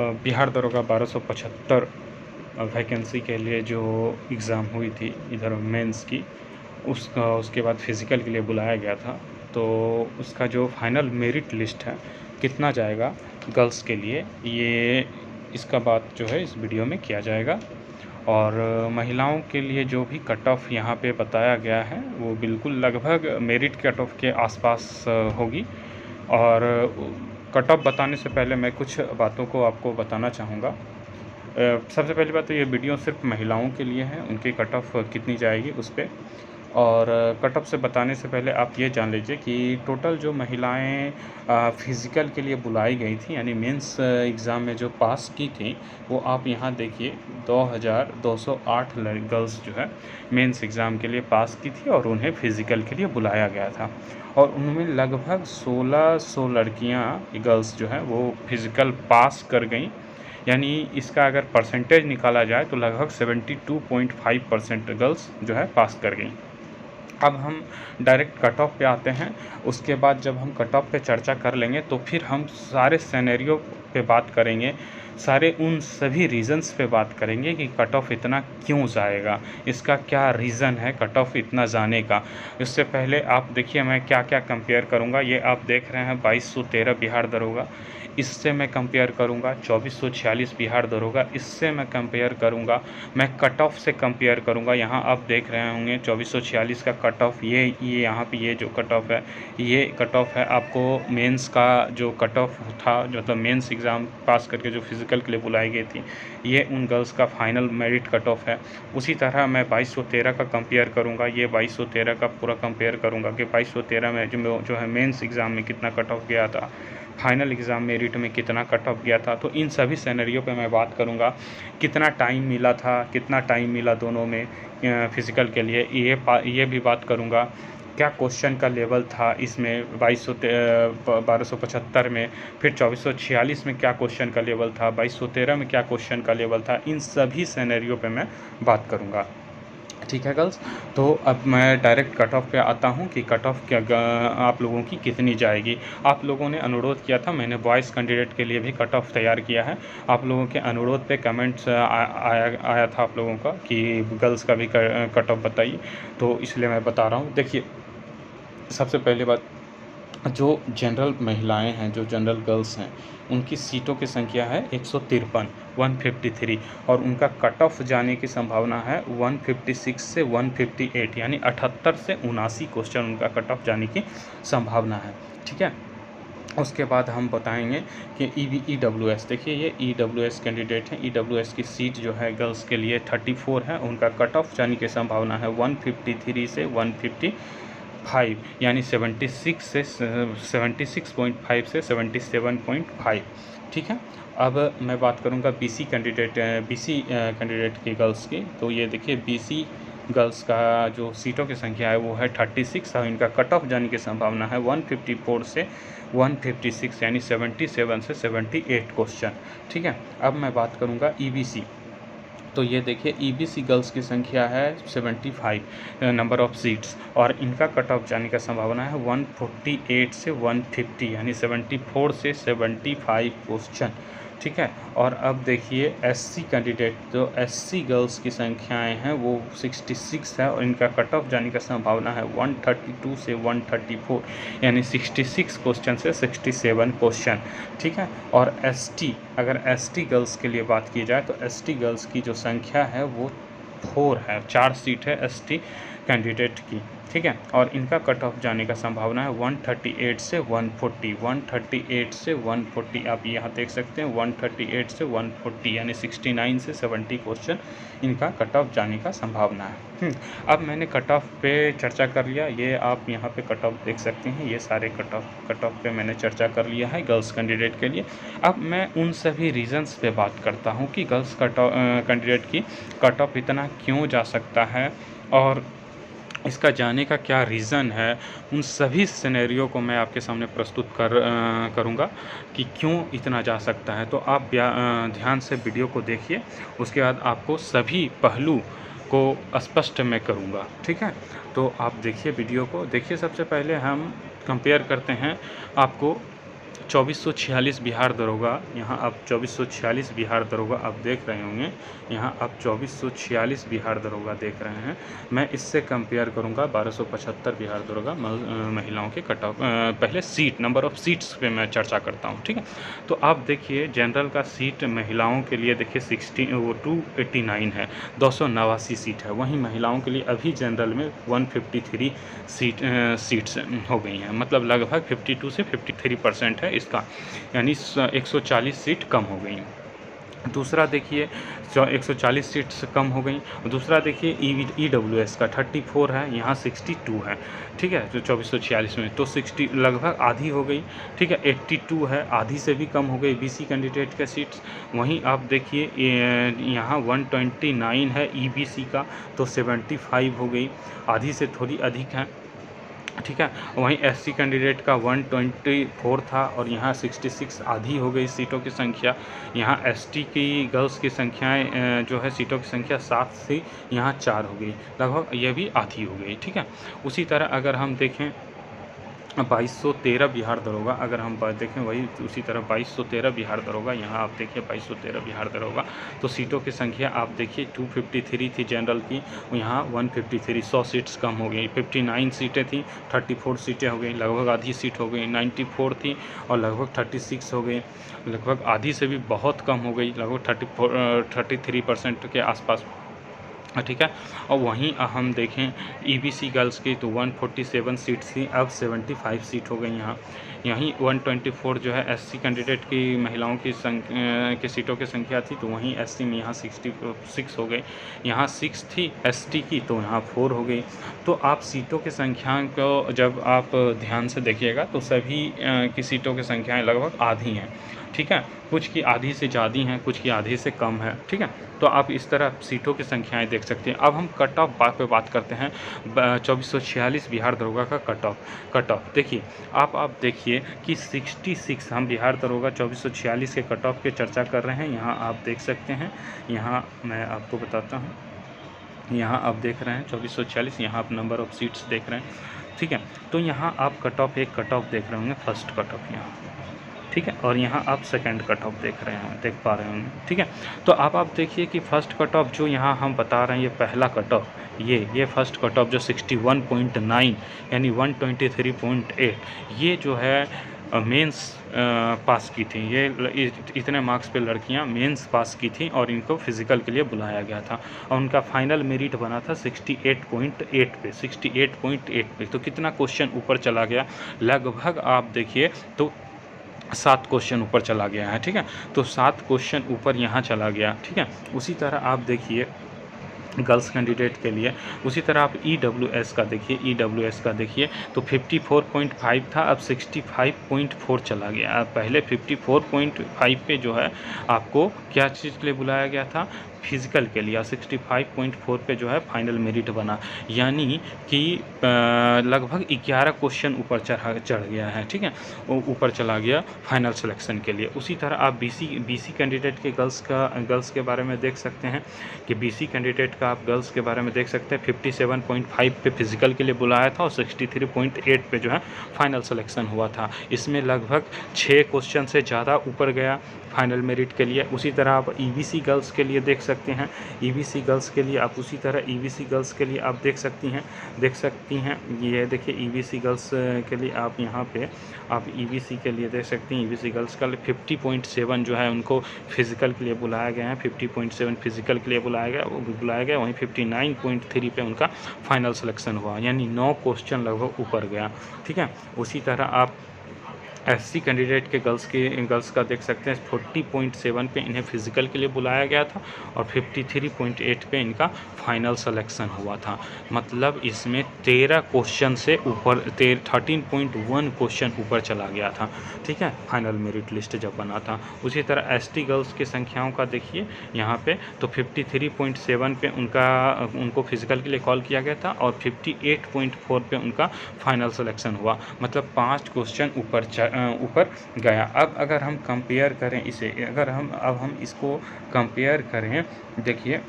बिहार दरोगा 1275 वैकेंसी के लिए जो एग्ज़ाम हुई थी इधर मेंस की, उसके बाद फिज़िकल के लिए बुलाया गया था। तो उसका जो फाइनल मेरिट लिस्ट है कितना जाएगा गर्ल्स के लिए, ये इसका बात जो है इस वीडियो में किया जाएगा। और महिलाओं के लिए जो भी कट ऑफ यहाँ पे बताया गया है वो बिल्कुल लगभग मेरिट कट ऑफ के आसपास होगी। और कट ऑफ बताने से पहले मैं कुछ बातों को आपको बताना चाहूँगा। सबसे पहली बात तो ये वीडियो सिर्फ महिलाओं के लिए है, उनकी कट ऑफ कितनी जाएगी उस पर। और कट ऑफ से बताने से पहले आप ये जान लीजिए कि टोटल जो महिलाएं फिज़िकल के लिए बुलाई गई थी, यानी मेंस एग्ज़ाम में जो पास की थी, वो आप यहाँ देखिए 2208 गर्ल्स जो है मेंस एग्ज़ाम के लिए पास की थी और उन्हें फिज़िकल के लिए बुलाया गया था। और उनमें लगभग 1600 लड़कियाँ गर्ल्स जो हैं वो फिज़िकल पास कर गई। यानी इसका अगर परसेंटेज निकाला जाए तो लगभग 72.5% गर्ल्स जो है पास कर गई। अब हम डायरेक्ट कट ऑफ पे आते हैं। उसके बाद जब हम कट ऑफ पे चर्चा कर लेंगे तो फिर हम सारे सिनेरियो पे बात करेंगे, सारे उन सभी रीज़न्स पे बात करेंगे कि कट ऑफ इतना क्यों जाएगा, इसका क्या रीज़न है कट ऑफ इतना जाने का। इससे पहले आप देखिए मैं क्या क्या कंपेयर करूँगा। ये आप देख रहे हैं 2213 बिहार दरोगा, इससे मैं कंपेयर करूँगा 2446 बिहार दरोगा, इससे मैं कंपेयर करूँगा, मैं कट ऑफ से कंपेयर करूँगा। यहाँ आप देख रहे होंगे 2446 का कट ऑफ, ये यहाँ पे ये जो कट ऑफ है ये कट ऑफ है। आपको मेंस का जो कट ऑफ था, मतलब मेंस एग्ज़ाम पास करके जो फिज़िकल के लिए बुलाई गई थी, ये उन गर्ल्स का फाइनल मेरिट कट ऑफ है। उसी तरह मैं 2213 का कंपेयर करूँगा, ये 2213 का पूरा कंपेयर करूँगा कि 2213 में जो है मेंस एग्ज़ाम में कितना कट ऑफ गया था, फाइनल एग्ज़ाम मेरिट में कितना कट ऑफ गया था। तो इन सभी सिनेरियो पे मैं बात करूँगा, कितना टाइम मिला था, कितना टाइम मिला दोनों में फिज़िकल के लिए, ये भी बात करूँगा। क्या क्वेश्चन का लेवल था इसमें 1275 में, फिर 2446 में क्या क्वेश्चन का लेवल था, 2213 में क्या क्वेश्चन का लेवल था, इन सभी सिनेरियो पे मैं बात करूँगा। ठीक है गर्ल्स, तो अब मैं डायरेक्ट कट ऑफ पे आता हूँ कि कट ऑफ क्या आप लोगों की कितनी जाएगी। आप लोगों ने अनुरोध किया था, मैंने बॉयज़ कैंडिडेट के लिए भी कट ऑफ तैयार किया है। आप लोगों के अनुरोध पे कमेंट्स आया था आप लोगों का कि गर्ल्स का भी कट ऑफ बताइए, तो इसलिए मैं बता रहा हूँ। देखिए सबसे पहली बात, जो जनरल महिलाएं हैं, जो जनरल गर्ल्स हैं, उनकी सीटों की संख्या है 153, 153, और उनका कट ऑफ जाने की संभावना है 156 से 158, यानी 78 से 79 क्वेश्चन उनका कट ऑफ जाने की संभावना है। ठीक है, उसके बाद हम बताएंगे कि EWS, देखिए ये EWS कैंडिडेट हैं। EWS की सीट जो है गर्ल्स के लिए 34 है, उनका कट ऑफ जाने की संभावना है 153 से 155, यानी 76 से 76.5 से 77.5। ठीक है, अब मैं बात करूंगा BC कैंडिडेट की गर्ल्स की। तो ये देखिए BC गर्ल्स का जो सीटों की संख्या है वो है 36 और इनका कट ऑफ जाने की संभावना है 154 से 156, यानी 77 से 78 क्वेश्चन। ठीक है, अब मैं बात करूंगा EBC। तो ये देखिए EBC गर्ल्स की संख्या है 75 नंबर ऑफ़ सीट्स, और इनका कट ऑफ जाने का संभावना है 148 से 150, यानी 74 से 75 क्वेश्चन। ठीक है, और अब देखिए SC कैंडिडेट, जो SC गर्ल्स की संख्याएं हैं वो 66 है, और इनका कट ऑफ जाने का संभावना है 132 से 134, यानी 66 क्वेश्चन से 67 क्वेश्चन। ठीक है, और ST, अगर ST गर्ल्स के लिए बात की जाए तो ST गर्ल्स की जो संख्या है वो 4 है, 4 सीट है ST कैंडिडेट की। ठीक है, और इनका कट ऑफ जाने का संभावना है 138 से 140, 138 से 140, आप यहाँ देख सकते हैं 138 से 140, यानी 69 से 70 क्वेश्चन इनका कट ऑफ जाने का संभावना है। अब मैंने कट ऑफ पे चर्चा कर लिया, ये आप यहाँ पे कट ऑफ देख सकते हैं, ये सारे कट ऑफ पे मैंने चर्चा कर लिया है गर्ल्स कैंडिडेट के लिए। अब मैं उन सभी रीज़न्स पे बात करता हूँ कि गर्ल्स कैंडिडेट की कट ऑफ इतना क्यों जा सकता है और इसका जाने का क्या रीज़न है। उन सभी सिनेरियो को मैं आपके सामने प्रस्तुत करूँगा कि क्यों इतना जा सकता है। तो आप ध्यान से वीडियो को देखिए, उसके बाद आपको सभी पहलू को स्पष्ट मैं करूँगा। ठीक है, तो आप देखिए वीडियो को देखिए। सबसे पहले हम कंपेयर करते हैं आपको 2446 बिहार दरोगा, यहाँ आप 2446 बिहार दरोगा आप देख रहे होंगे, यहाँ आप 2446 बिहार दरोगा देख रहे हैं। मैं इससे कंपेयर करूँगा 1275 बिहार दरोगा महिलाओं के कट ऑफ। पहले सीट, नंबर ऑफ़ सीट्स पे मैं चर्चा करता हूँ, ठीक है। तो आप देखिए जनरल का सीट महिलाओं के लिए देखिए 289 है, 289 सीट है। वहीं महिलाओं के लिए अभी जनरल में 153 सीट्स हो गई हैं, मतलब लगभग 52 से 53% है इसका, यानी 140 सीट कम हो गई। दूसरा देखिए 140 सीट्स कम हो गई। दूसरा देखिए EWS का 34 है, यहाँ 62 है, ठीक है, जो 2446 में, तो 60 लगभग आधी हो गई, ठीक है। 82 है, आधी से भी कम हो गई BC कैंडिडेट का सीट्स। वहीं आप देखिए यहाँ 129 है EBC का, तो 75 हो गई, आधी से थोड़ी अधिक है, ठीक है। वहीं SC कैंडिडेट का 124 था और यहाँ 66, आधी हो गई सीटों की संख्या। यहाँ ST की गर्ल्स की संख्याएं जो है सीटों की संख्या 7 से यहाँ 4 हो गई, लगभग ये भी आधी हो गई, ठीक है। उसी तरह अगर हम देखें 2213 बिहार दरोगा, अगर हम देखें वही उसी तरह 2213 बिहार दरोगा, यहाँ आप देखिए 2213 बिहार दरोगा, तो सीटों की संख्या आप देखिए 253 थी जनरल की, यहाँ 153, 100 सीट्स कम हो गई। 59 सीटें थी, 34 सीटें हो गई, लगभग आधी सीट हो गई। 94 थी और लगभग 36 हो गई, लगभग आधी से भी बहुत कम हो गई, लगभग 33% के आसपास, ठीक है। और वहीं हम देखें EBC गर्ल्स की तो 147 सीट थी, अब 75 सीट हो गई यहाँ। यहीं 124 जो है SC कैंडिडेट की महिलाओं की सीटों की संख्या थी, तो वहीं SC में यहाँ 66 हो गई। यहाँ 6 थी ST की, तो यहाँ 4 हो गई। तो आप सीटों की संख्या को जब आप ध्यान से देखिएगा तो सभी की सीटों की संख्याएँ लगभग आधी हैं, ठीक है। कुछ की आधी से ज़्यादा हैं, कुछ की आधी से कम है, ठीक है। तो आप इस तरह सीटों की संख्याएं देख सकते हैं। अब हम कट ऑफ पे बात करते हैं। 2446 बिहार दरोगा का कट ऑफ देखिए, आप देखिए कि 66, हम बिहार दरोगा 2446 के कट ऑफ की चर्चा कर रहे हैं। यहाँ आप देख सकते हैं, यहाँ मैं आपको बताता हूँ, यहाँ आप देख रहे हैं 2446, यहाँ आप नंबर ऑफ़ सीट्स देख रहे हैं, ठीक है। तो यहाँ आप कट ऑफ देख रहे होंगे, फर्स्ट कट ऑफ यहाँ, ठीक है, और यहाँ आप सेकंड कट ऑफ देख पा रहे होंगे, ठीक है। तो आप देखिए कि फ़र्स्ट कट ऑफ जो यहाँ हम बता रहे हैं, ये पहला कट ऑफ, ये फ़र्स्ट कट ऑफ जो 61.9 यानी 123.8, ये जो है मेंस पास की थी। ये इतने मार्क्स पे लड़कियां मेंस पास की थी और इनको फिज़िकल के लिए बुलाया गया था, और उनका फाइनल मेरिट बना था 68.8 पे, 68.8 पे। तो कितना क्वेश्चन ऊपर चला गया, लगभग आप देखिए तो 7 क्वेश्चन ऊपर चला गया है, ठीक है। तो 7 क्वेश्चन ऊपर यहाँ चला गया, ठीक है। उसी तरह आप देखिए गर्ल्स कैंडिडेट के लिए, उसी तरह आप EWS का देखिए तो 54.5 था, अब 65.4 चला गया। अब पहले 54.5 पे जो है आपको क्या चीज़ के लिए बुलाया गया था, फिज़िकल के लिए। 65.4 पे जो है फाइनल मेरिट बना, यानी कि लगभग 11 क्वेश्चन ऊपर चढ़ गया है, ठीक है, ऊपर चला गया फाइनल सिलेक्शन के लिए। उसी तरह आप BC कैंडिडेट के गर्ल्स के बारे में देख सकते हैं कि BC कैंडिडेट का आप गर्ल्स के बारे में देख सकते हैं 57.5 पे फिज़िकल के लिए बुलाया था और 63.8 पे जो है फाइनल सिलेक्शन हुआ था। इसमें लगभग 6 क्वेश्चन से ज़्यादा ऊपर गया फाइनल मेरिट के लिए। उसी तरह आप EBC गर्ल्स के लिए देख सकते हैं, EBC गर्ल्स के लिए आप उसी तरह EBC गर्ल्स के लिए आप देख सकती हैं। ये देखिए EBC गर्ल्स के लिए आप यहाँ पे आप EBC के लिए देख सकती हैं। EBC गर्ल्स का 50.7 जो है उनको फिज़िकल के लिए बुलाया गया है, 50.7 फिज़िकल के लिए बुलाया गया, वहीं 59.3 पे उनका फाइनल सिलेक्शन हुआ, यानी 9 क्वेश्चन लगभग ऊपर गया, ठीक है। उसी तरह आप SC कैंडिडेट के गर्ल्स का देख सकते हैं 40.7 पे इन्हें फिज़िकल के लिए बुलाया गया था और 53.8 पे इनका फाइनल सिलेक्शन हुआ था। मतलब इसमें 13 क्वेश्चन से ऊपर 13.1 क्वेश्चन ऊपर चला गया था, ठीक है, फाइनल मेरिट लिस्ट जब बना था। उसी तरह ST गर्ल्स की संख्याओं का देखिए यहाँ पे तो 53.7 पे उनको फिज़िकल के लिए कॉल किया गया था और 58.4 पे उनका फाइनल सिलेक्शन हुआ। मतलब 5 क्वेश्चन ऊपर गया। अब अगर हम कंपेयर करें इसे, अब हम इसको कंपेयर करें, देखिए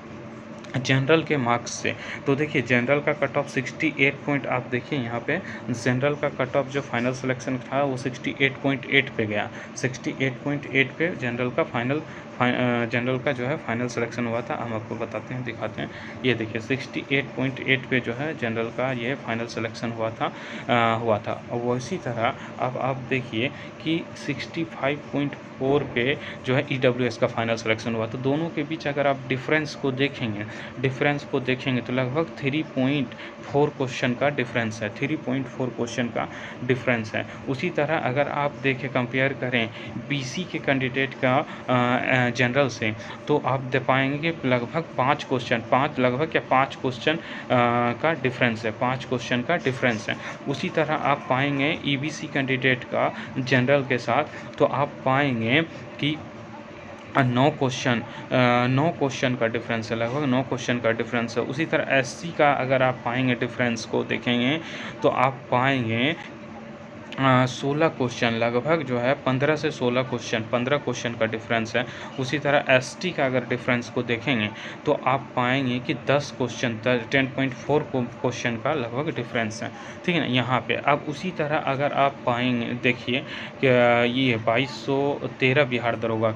जनरल के मार्क्स से। तो देखिए जनरल का कट ऑफ 68 पॉइंट, आप देखिए यहाँ पे जनरल का कट ऑफ जो फाइनल सिलेक्शन था वो 68.8 पे गया। 68.8 पे जनरल का जनरल का जो है फाइनल सिलेक्शन हुआ था। हम आपको बताते हैं, दिखाते हैं। ये देखिए 68.8 पे जो है जनरल का ये फाइनल सिलेक्शन हुआ था। और इसी तरह अब आप देखिए कि 65.4 पे जो है EWS का फाइनल सिलेक्शन हुआ। तो दोनों के बीच अगर आप डिफरेंस को देखेंगे तो लगभग 3.4 क्वेश्चन का डिफरेंस है। 3.4 क्वेश्चन का डिफरेंस है। उसी तरह अगर आप देखें, कंपेयर करें BC के कैंडिडेट का जनरल से, तो आप दे पाएंगे कि लगभग 5 क्वेश्चन, 5 क्वेश्चन का डिफरेंस है। 5 क्वेश्चन का डिफरेंस है। उसी तरह आप पाएंगे EBC कैंडिडेट का जनरल के साथ, तो आप पाएंगे कि 9 क्वेश्चन का डिफरेंस है। लगभग 9 क्वेश्चन का डिफरेंस है। उसी तरह SC का अगर आप पाएंगे डिफरेंस को देखेंगे तो आप पाएंगे 16 क्वेश्चन, लगभग जो है 15 से 16 क्वेश्चन, 15 क्वेश्चन का डिफरेंस है। उसी तरह ST का अगर डिफरेंस को देखेंगे तो आप पाएंगे कि 10 क्वेश्चन, 10.4 क्वेश्चन का लगभग डिफरेंस है। ठीक है ना यहाँ पे। अब उसी तरह अगर आप पाएंगे, देखिए कि ये 2213 बिहार दरोगा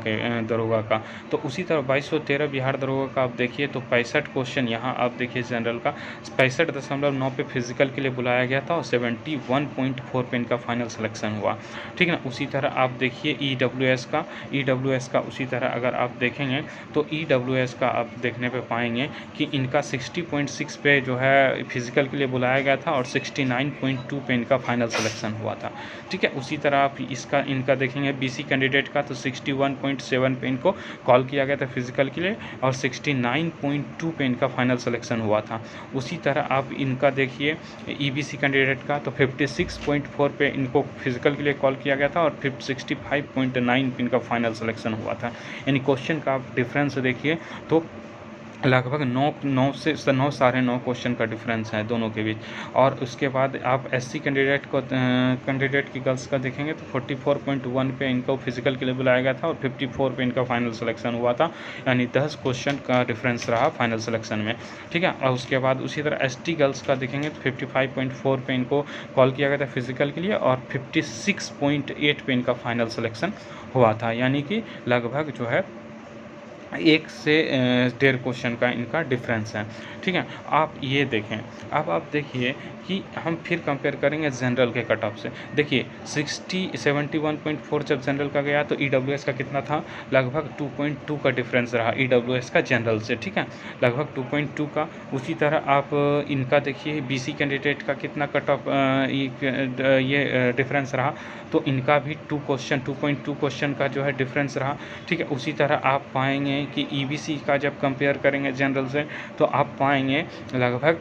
का, तो उसी तरह 2213 बिहार दरोगा का आप देखिए तो 65 क्वेश्चन यहाँ आप देखिए जनरल का 65.9 पे फिजिकल के लिए बुलाया गया था और 71.4 पे इनका फाइनल सिलेक्शन हुआ। ठीक है ना। उसी तरह आप देखिए EWS का उसी तरह अगर आप देखेंगे तो EWS का आप देखने पे पाएंगे कि इनका 60.6 पे जो है फिजिकल के लिए बुलाया गया था और 69.2 पे इनका फाइनल सिलेक्शन हुआ था। ठीक है। उसी तरह आप इनका देखेंगे BC कैंडिडेट का, तो 61.7 पे इनको कॉल किया गया था फिजिकल के लिए और 69.2 पे इनका फाइनल सिलेक्शन हुआ था। उसी तरह आप इनका देखिए EBC कैंडिडेट का, तो 56.4 पे इनको फिजिकल के लिए कॉल किया गया था और 65.9 पे इनका फाइनल सिलेक्शन हुआ था। यानी क्वेश्चन का आप डिफरेंस देखिए तो लगभग 9 से 9 साढ़े 9 क्वेश्चन का डिफरेंस है दोनों के बीच। और उसके बाद आप SC कैंडिडेट की गर्ल्स का देखेंगे तो 44.1 पे इनको फिजिकल के लिए बुलाया गया था और 54 पे इनका फाइनल सिलेक्शन हुआ था। यानी 10 क्वेश्चन का डिफरेंस रहा फाइनल सिलेक्शन में। ठीक है। और उसके बाद उसी तरह ST गर्ल्स का देखेंगे तो 55.4 पे इनको कॉल किया गया था फिजिकल के लिए और 56.8 पे इनका फाइनल सिलेक्शन हुआ था। यानी कि लगभग जो है 1 से 1.5 क्वेश्चन का इनका डिफरेंस है। ठीक है। आप ये देखें, अब आप देखिए कि हम फिर कंपेयर करेंगे जनरल के कट ऑफ से। देखिए 71.4 जब जनरल का गया तो EWS का कितना था, लगभग 2.2 का डिफरेंस रहा EWS का जनरल से। ठीक है, लगभग 2.2 का। उसी तरह आप इनका देखिए BC कैंडिडेट का कितना कट ऑफ ये डिफरेंस रहा, तो इनका भी 2.2 क्वेश्चन का जो है डिफरेंस रहा। ठीक है। उसी तरह आप पाएंगे कि EBC का जब कंपेयर करेंगे जनरल से तो आप पाएंगे लगभग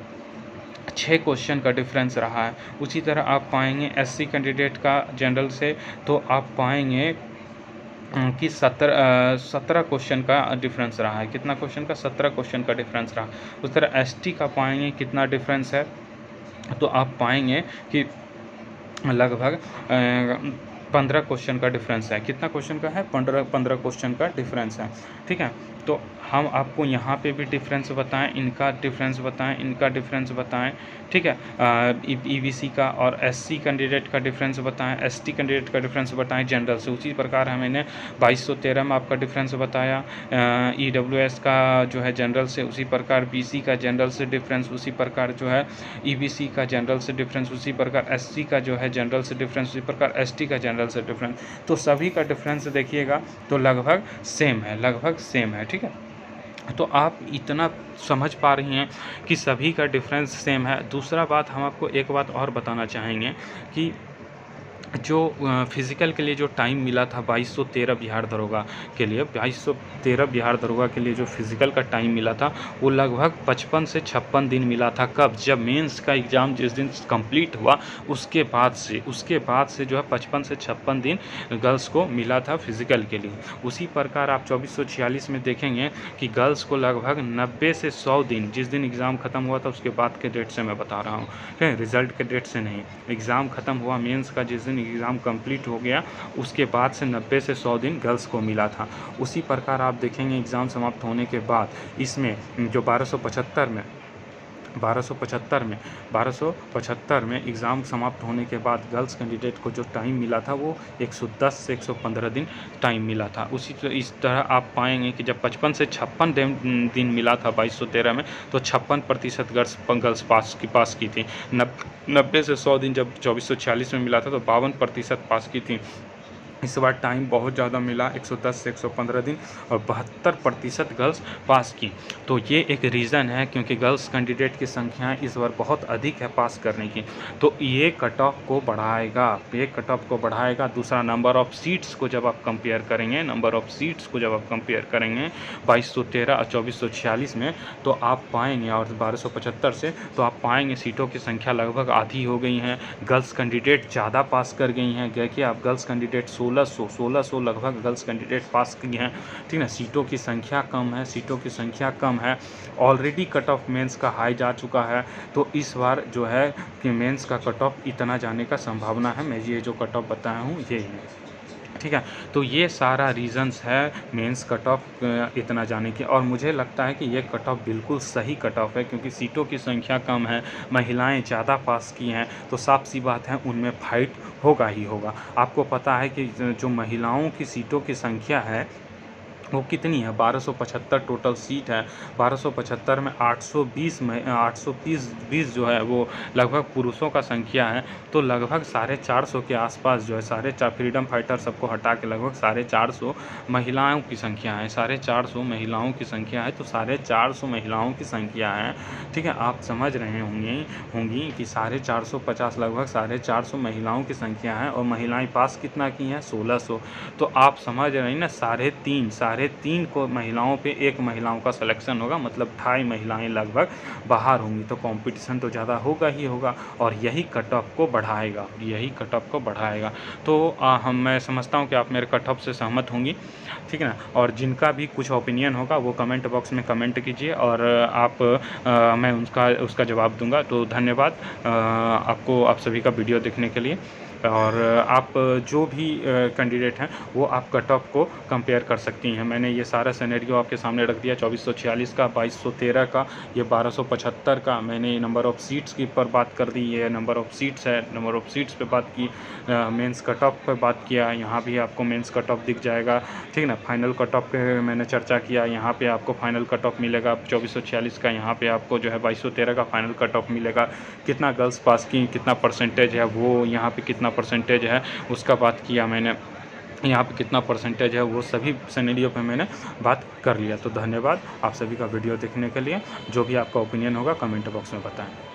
6 क्वेश्चन का डिफरेंस रहा है। उसी तरह आप पाएंगे SC कैंडिडेट का जनरल से तो आप पाएंगे कि 17 क्वेश्चन का डिफरेंस रहा है। कितना क्वेश्चन का, 17 क्वेश्चन का डिफरेंस रहा। उस तरह ST का पाएंगे कितना डिफरेंस है, तो आप पाएंगे कि लगभग 15 क्वेश्चन का डिफरेंस है। कितना क्वेश्चन का है, 15 क्वेश्चन का डिफरेंस है। ठीक है। तो हम आपको यहाँ पे भी डिफरेंस बताएं, इनका डिफरेंस बताएं, इनका डिफरेंस बताएं। ठीक है। EBC का और SC कैंडिडेट का डिफरेंस बताएं, ST कैंडिडेट का डिफरेंस बताएं जनरल से। उसी प्रकार हमने 2213 में आपका डिफरेंस बताया EWS का जो है जनरल से, उसी प्रकार BC का जनरल से डिफरेंस, उसी प्रकार जो है EBC का जनरल से डिफरेंस, उसी प्रकार SC का जो है जनरल से डिफरेंस, उसी प्रकार ST का जनरल से डिफरेंस। तो सभी का डिफरेंस देखिएगा तो लगभग सेम है। ठीक है। तो आप इतना समझ पा रही हैं कि सभी का डिफरेंस सेम है। दूसरा बात, हम आपको एक बात और बताना चाहेंगे कि जो फिज़िकल के लिए जो टाइम मिला था 2213 बिहार दरोगा के लिए, 2213 बिहार दरोगा के लिए जो फिज़िकल का टाइम मिला था वो लगभग 55 से 56 दिन मिला था। कब, जब मेंस का एग्ज़ाम जिस दिन कंप्लीट हुआ उसके बाद से जो है 55 से 56 दिन गर्ल्स को मिला था फिज़िकल के लिए। उसी प्रकार आप 2446 में देखेंगे कि गर्ल्स को लगभग 90 से 100 दिन, जिस दिन एग्ज़ाम ख़त्म हुआ था उसके बाद के डेट से मैं बता रहा हूँ, रिज़ल्ट के डेट से नहीं। एग्ज़ाम ख़त्म हुआ मेंस का जिस दिन एग्ज़ाम कंप्लीट हो गया उसके बाद से 90 से 100 दिन गर्ल्स को मिला था। उसी प्रकार आप देखेंगे एग्ज़ाम समाप्त होने के बाद इसमें जो 1275 में एग्ज़ाम समाप्त होने के बाद गर्ल्स कैंडिडेट को जो टाइम मिला था वो 110 से 115 दिन टाइम मिला था। इस तरह आप पाएंगे कि जब 55 से 56 दिन मिला था 2213 में, तो 56% गर्ल्स पास की थी। 90 से 100 दिन जब 2446 में मिला था तो 52% पास की थी। इस बार टाइम बहुत ज़्यादा मिला, 110 से 115 दिन, और 72% गर्ल्स पास की। तो ये एक रीज़न है क्योंकि गर्ल्स कैंडिडेट की संख्याएं इस बार बहुत अधिक है पास करने की, तो ये कट ऑफ को बढ़ाएगा। दूसरा, नंबर ऑफ़ सीट्स को जब आप कंपेयर करेंगे 2213 और 2446 में, तो आप पाएंगे, और 1275 से, तो आप पाएंगे सीटों की संख्या लगभग आधी हो गई हैं। गर्ल्स कैंडिडेट ज़्यादा पास कर गई हैं। देखिए आप, गर्ल्स कैंडिडेट 1600 लगभग गर्ल्स कैंडिडेट पास की हैं, ठीक ना। सीटों की संख्या कम है। ऑलरेडी कट ऑफ मेंस का हाई जा चुका है, तो इस बार जो है कि मेंस का कट ऑफ इतना जाने का संभावना है। मैं ये जो कट ऑफ बताया हूँ ये है, ठीक है। तो ये सारा रीज़न्स है मेंस कट ऑफ इतना जाने की, और मुझे लगता है कि ये कट ऑफ बिल्कुल सही कट ऑफ है, क्योंकि सीटों की संख्या कम है, महिलाएं ज़्यादा पास की हैं, तो साफ सी बात है उनमें फाइट होगा ही होगा। आपको पता है कि जो महिलाओं की सीटों की संख्या है वो कितनी है, 1275 टोटल सीट है। 1275 में 820 जो है वो लगभग पुरुषों का संख्या है, तो लगभग 450 के आसपास जो है, फ्रीडम फाइटर सबको हटा के लगभग 450 महिलाओं की संख्या है। 450 महिलाओं की संख्या है, तो 450 महिलाओं की संख्या है, ठीक है। आप समझ रहे होंगी कि 450 लगभग 450 महिलाओं की संख्या है, और महिलाएं पास कितना की हैं, 1600। तो आप समझ रहे हैं ना, 3.5 को महिलाओं पे एक महिलाओं का सिलेक्शन होगा, मतलब 2.5 महिलाएं लगभग बाहर होंगी, तो कंपटीशन तो ज़्यादा होगा ही होगा, और यही कट ऑफ को बढ़ाएगा। तो मैं समझता हूँ कि आप मेरे कट ऑफ से सहमत होंगी, ठीक है ना। और जिनका भी कुछ ओपिनियन होगा वो कमेंट बॉक्स में कमेंट कीजिए, और मैं उसका जवाब दूंगा। तो धन्यवाद आपको, आप सभी का वीडियो देखने के लिए। और आप जो भी कैंडिडेट हैं वो आप कट ऑफ को कंपेयर कर सकती हैं। मैंने ये सारा सिनेरियो आपके सामने रख दिया, 2446 का, 2213 का, ये 1275 का। मैंने नंबर ऑफ़ सीट्स की पर बात कर दी, ये नंबर ऑफ़ सीट्स है, नंबर ऑफ़ सीट्स पे बात की। मेंस कट ऑफ पे बात किया, यहाँ भी आपको मेंस कट ऑफ दिख जाएगा, ठीक ना। फाइनल कट ऑफ पे मैंने चर्चा किया, यहाँ पे आपको फाइनल कट ऑफ मिलेगा 2446 का, यहाँ पे आपको जो है 2213 का फाइनल कट ऑफ मिलेगा। कितना गर्ल्स पास की, कितना परसेंटेज है, वो यहाँ पे कितना परसेंटेज है उसका बात किया मैंने, यहाँ पे कितना परसेंटेज है, वो सभी सिनेरियो पे मैंने बात कर लिया। तो धन्यवाद आप सभी का वीडियो देखने के लिए। जो भी आपका ओपिनियन होगा कमेंट बॉक्स में बताएं।